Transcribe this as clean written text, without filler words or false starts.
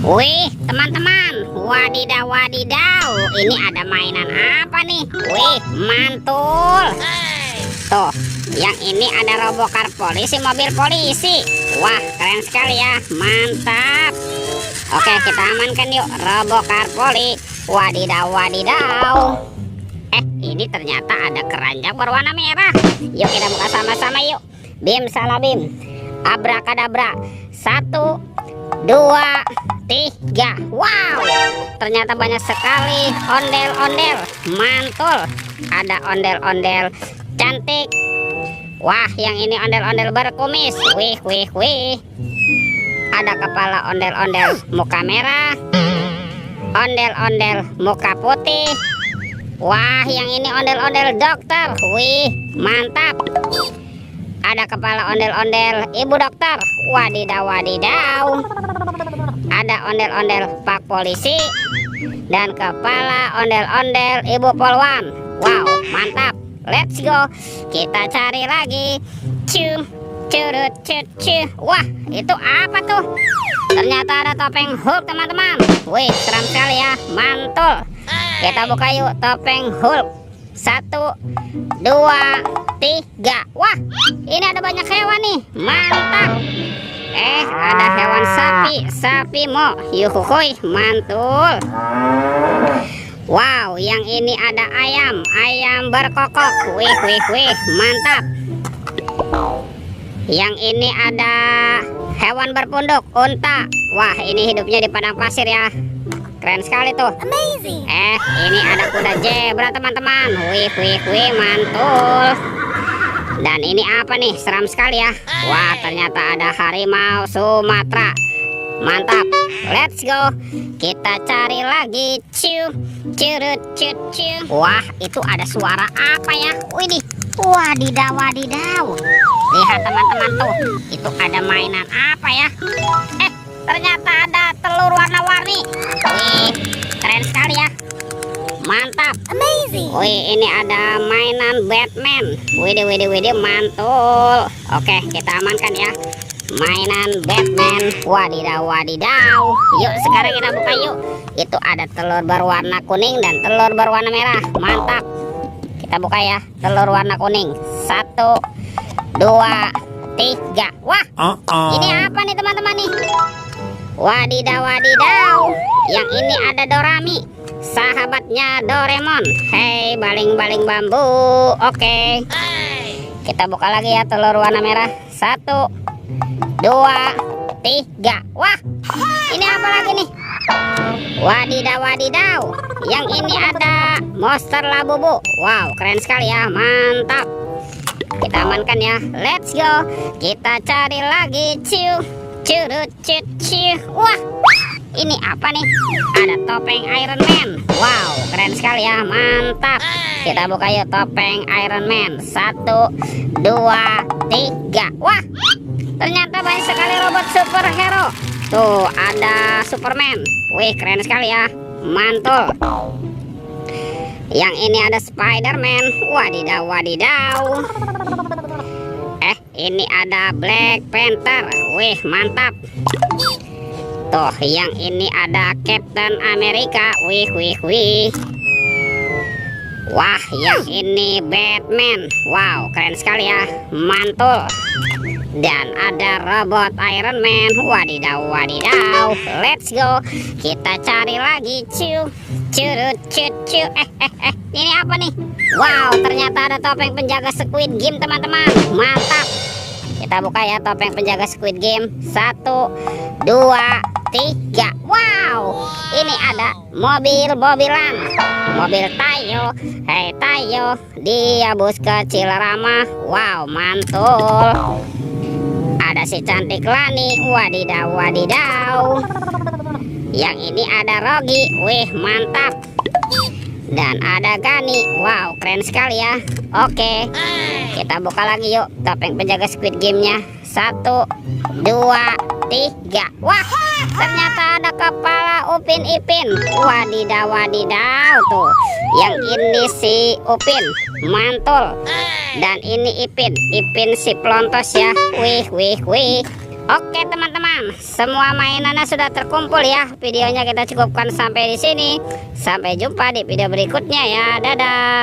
Wih, teman-teman, wadidaw wadidaw, ini ada mainan apa nih? Wih, mantul. Tuh, yang ini ada robokar polisi, mobil polisi. Wah, keren sekali ya, mantap. Oke, kita amankan yuk, robokar poli. Wadidaw wadidaw. Ini ternyata ada keranjang berwarna merah. Yuk kita buka sama-sama yuk. Bim salah bim, abrakadabra. 1, 2, 3. Wow, ternyata banyak sekali ondel-ondel. Mantul, ada ondel-ondel cantik. Wah, yang ini ondel-ondel berkumis. Wih wih wih. Ada kepala ondel-ondel muka merah, ondel-ondel muka putih. Wah, yang ini ondel-ondel dokter. Wih, mantap. Ada kepala ondel-ondel ibu dokter. Wadidaw wadidaw. Ada ondel-ondel pak polisi dan kepala ondel-ondel ibu polwan. Wow, mantap. Let's go. Kita cari lagi. Cum, curut, cucu. Wah, itu apa tuh? Ternyata ada topeng Hulk, teman-teman. Wih, seram sekali ya. Mantul. Kita buka yuk topeng Hulk. 1, 2, 3. Wah, ini ada banyak hewan nih. Mantap. Ada hewan sapi mo. Yuhuhuy, mantul. Wow, yang ini ada ayam berkokok. Wih wih wih, mantap. Yang ini ada hewan berpunduk, unta. Wah, ini hidupnya di padang pasir ya. Keren sekali tuh. Amazing. Ini ada kuda zebra, teman-teman. Wih wih wih, mantul. Dan ini apa nih? Seram sekali ya. Wah, ternyata ada harimau Sumatera. Mantap. Let's go. Kita cari lagi. Ciu, curut, cucu. Wah, itu ada suara apa ya? Widih. Wadidaw wadidaw. Lihat teman-teman tuh. Itu ada mainan apa ya? Ternyata ada telur warna-warni. Wih, keren sekali ya. Mantap. Amazing. Wih, ini ada mainan Batman. Widih widih widih, mantul. Oke, kita amankan ya. Mainan Batman. Wadidaw wadidaw. Yuk sekarang kita buka yuk. Itu ada telur berwarna kuning dan telur berwarna merah. Mantap. Kita buka ya. Telur warna kuning. 1, 2, 3. Wah, ini apa nih teman-teman nih? Wadidaw wadidaw. Yang ini ada Dorami, sahabatnya Doraemon. Hei, baling-baling bambu. Oke. Kita buka lagi ya telur warna merah. 1, 2, 3. Wah, ini apa lagi nih? Wadidaw wadidaw. Yang ini ada monster labubu. Wow, keren sekali ya. Mantap. Kita amankan ya. Let's go. Kita cari lagi. Ciu, curut, cucu. Wah, ini apa nih? Ada topeng Iron Man. Wow, keren sekali ya. Mantap. Kita buka yuk topeng Iron Man. 1, 2, 3. Wah, ternyata banyak sekali robot superhero. Tuh, ada Superman. Wih, keren sekali ya. Mantul. Yang ini ada Spider-Man. Wadidaw wadidaw. Ini ada Black Panther. Wih, mantap. Tuh, yang ini ada Captain America. Wih wih wih. Wah, yang ini Batman. Wow, keren sekali ya. Mantul. Dan ada robot Iron Man. Wadidaw wadidaw. Let's go. Kita cari lagi. Ciu, curut, cucu. Ini apa nih? Wow, ternyata ada topeng penjaga Squid Game, teman-teman. Mantap. Kita buka ya topeng penjaga Squid Game. 1, 2, 3. Wow, ini ada mobil-mobilan. Mobil Tayo. Hei Tayo, dia bus kecil ramah. Wow, mantul. Ada si cantik Lani. Wadidaw wadidaw. Yang ini ada Rogi. Wih, mantap. Dan ada Gani. Wow, keren sekali ya. Oke, kita buka lagi yuk topeng penjaga Squid Game-nya. 1, 2, 3. Wah, ternyata ada kepala Upin Ipin. Wadidaw wadidaw. Tuh, yang ini si Upin. Mantul. Dan ini Ipin si pelontos ya. Wih wih wih. Oke teman-teman, semua mainannya sudah terkumpul ya. Videonya kita cukupkan sampai di sini. Sampai jumpa di video berikutnya ya. Dadah.